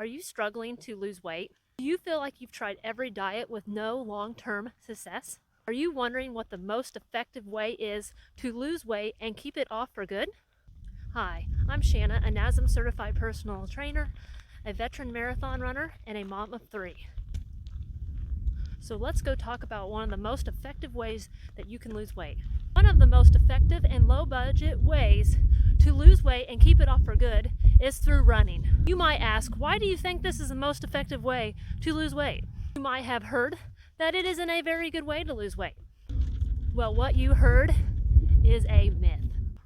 you struggling to lose weight? Do you feel like you've tried every diet with no long-term success? Are you wondering what the most effective way is to lose weight and keep it off for good? Hi, I'm Shanna, a NASM certified personal trainer, a veteran marathon runner, and a mom of 3. So let's go talk about one of the most effective ways that you can lose weight. One of the most effective and low budget ways to lose weight and keep it off for good is through running. You might ask, why do you think this is the most effective way to lose weight? You might have heard that it isn't a very good way to lose weight. Well, what you heard is a myth.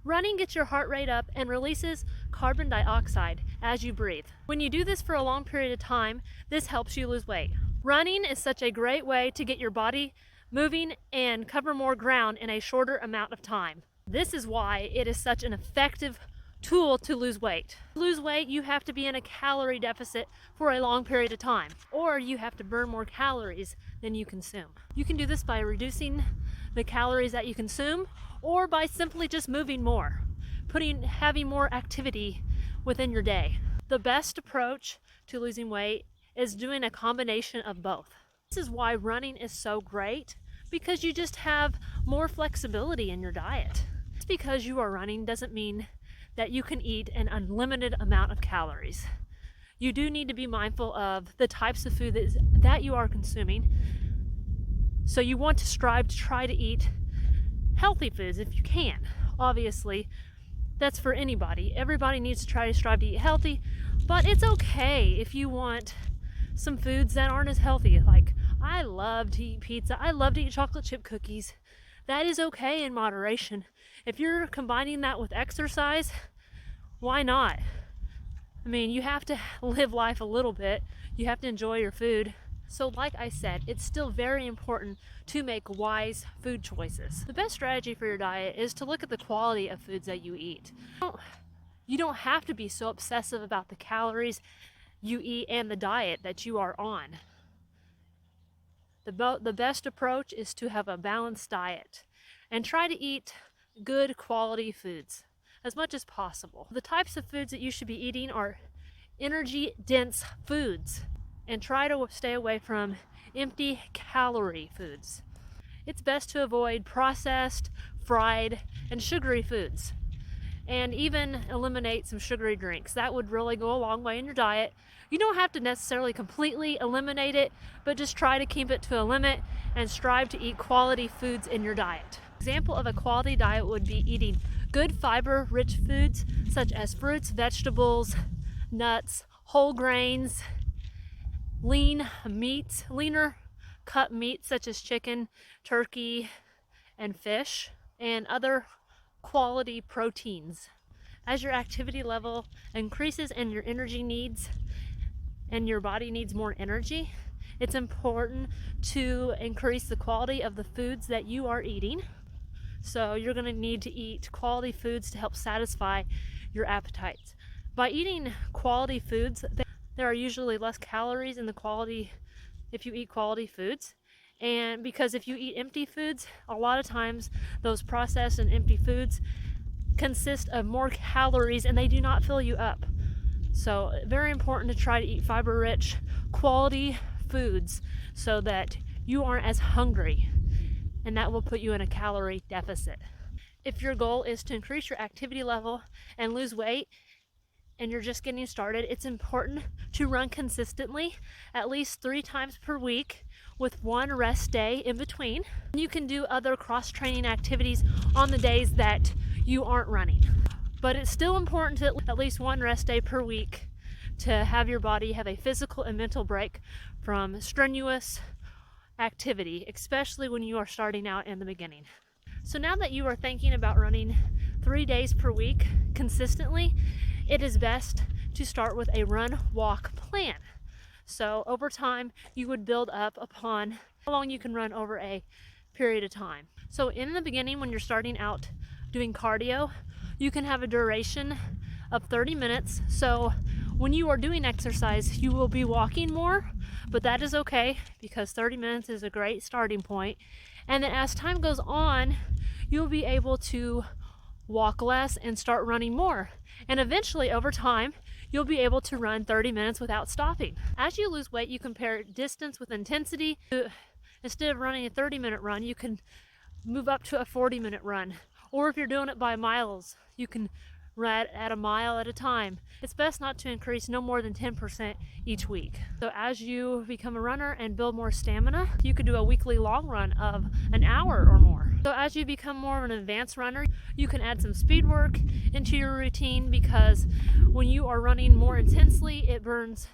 Running gets your heart rate up and releases carbon dioxide as you breathe. When you do this for a long period of time, this helps you lose weight. Running is such a great way to get your body moving and cover more ground in a shorter amount of time. This is why it is such an effective tool to lose weight. To lose weight, you have to be in a calorie deficit for a long period of time, or you have to burn more calories than you consume. You can do this by reducing the calories that you consume, or by simply just moving more, having more activity within your day. The best approach to losing weight is doing a combination of both. This is why running is so great, because you just have more flexibility in your diet. Just because you are running doesn't mean that you can eat an unlimited amount of calories. You do need to be mindful of the types of food that you are consuming. So you want to strive to try to eat healthy foods if you can. Obviously, that's for anybody. Everybody needs to strive to eat healthy, but it's okay if you want some foods that aren't as healthy. Like, I love to eat pizza. I love to eat chocolate chip cookies. That is okay in moderation. If you're combining that with exercise, why not? I mean, you have to live life a little bit. You have to enjoy your food. So like I said, it's still very important to make wise food choices. The best strategy for your diet is to look at the quality of foods that you eat. You don't have to be so obsessive about the calories you eat and the diet that you are on. The best approach is to have a balanced diet and try to eat good quality foods as much as possible. The types of foods that you should be eating are energy-dense foods, and try to stay away from empty calorie foods. It's best to avoid processed, fried, and sugary foods, and even eliminate some sugary drinks. That would really go a long way in your diet. You don't have to necessarily completely eliminate it, but just try to keep it to a limit and strive to eat quality foods in your diet. Example of a quality diet would be eating good fiber-rich foods such as fruits, vegetables, nuts, whole grains, lean meats, leaner cut meats such as chicken, turkey, and fish, and other quality proteins. As your activity level increases and your energy needs and your body needs more energy, it's important to increase the quality of the foods that you are eating. So you're going to need to eat quality foods to help satisfy your appetites. By eating quality foods, there are usually less calories in if you eat quality foods. And because if you eat empty foods, a lot of times those processed and empty foods consist of more calories and they do not fill you up. So very important to try to eat fiber-rich, quality foods so that you aren't as hungry, and that will put you in a calorie deficit. If your goal is to increase your activity level and lose weight, and you're just getting started, it's important to run consistently at least 3 times per week with 1 rest day in between. You can do other cross-training activities on the days that you aren't running. But it's still important to at least 1 rest day per week to have your body have a physical and mental break from strenuous activity, especially when you are starting out in the beginning. So now that you are thinking about running 3 days per week consistently, it is best to start with a run-walk plan. So over time, you would build up upon how long you can run over a period of time. So in the beginning, when you're starting out doing cardio, you can have a duration of 30 minutes. So when you are doing exercise, you will be walking more, but that is okay because 30 minutes is a great starting point. And then as time goes on, you'll be able to walk less and start running more. And eventually over time, you'll be able to run 30 minutes without stopping. As you lose weight, you compare distance with intensity. Instead of running a 30-minute run, you can move up to a 40-minute run. Or if you're doing it by miles, you can run at a mile at a time. It's best not to increase no more than 10% each week. So as you become a runner and build more stamina, you could do a weekly long run of an hour or more. So as you become more of an advanced runner, you can add some speed work into your routine, because when you are running more intensely, it burns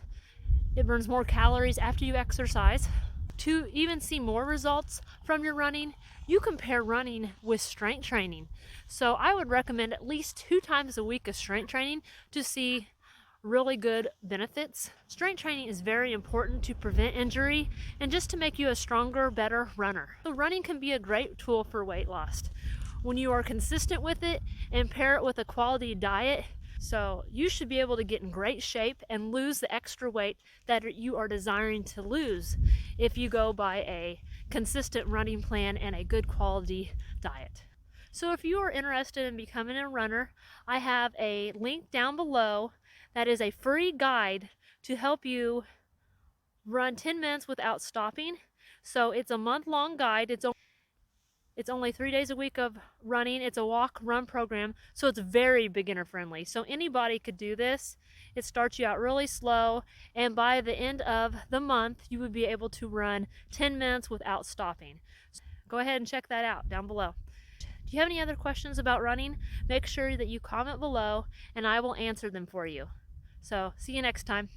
more calories after you exercise. To even see more results from your running, you compare running with strength training. So I would recommend at least 2 times a week of strength training to see really good benefits. Strength training is very important to prevent injury and just to make you a stronger, better runner. So running can be a great tool for weight loss when you are consistent with it and pair it with a quality diet. So you should be able to get in great shape and lose the extra weight that you are desiring to lose if you go by a consistent running plan and a good quality diet. So if you are interested in becoming a runner, I have a link down below that is a free guide to help you run 10 minutes without stopping. So it's a month-long guide. It's only 3 days a week of running. It's a walk-run program, so it's very beginner friendly. So anybody could do this. It starts you out really slow, and by the end of the month, you would be able to run 10 minutes without stopping. So go ahead and check that out down below. Do you have any other questions about running? Make sure that you comment below, and I will answer them for you. So see you next time.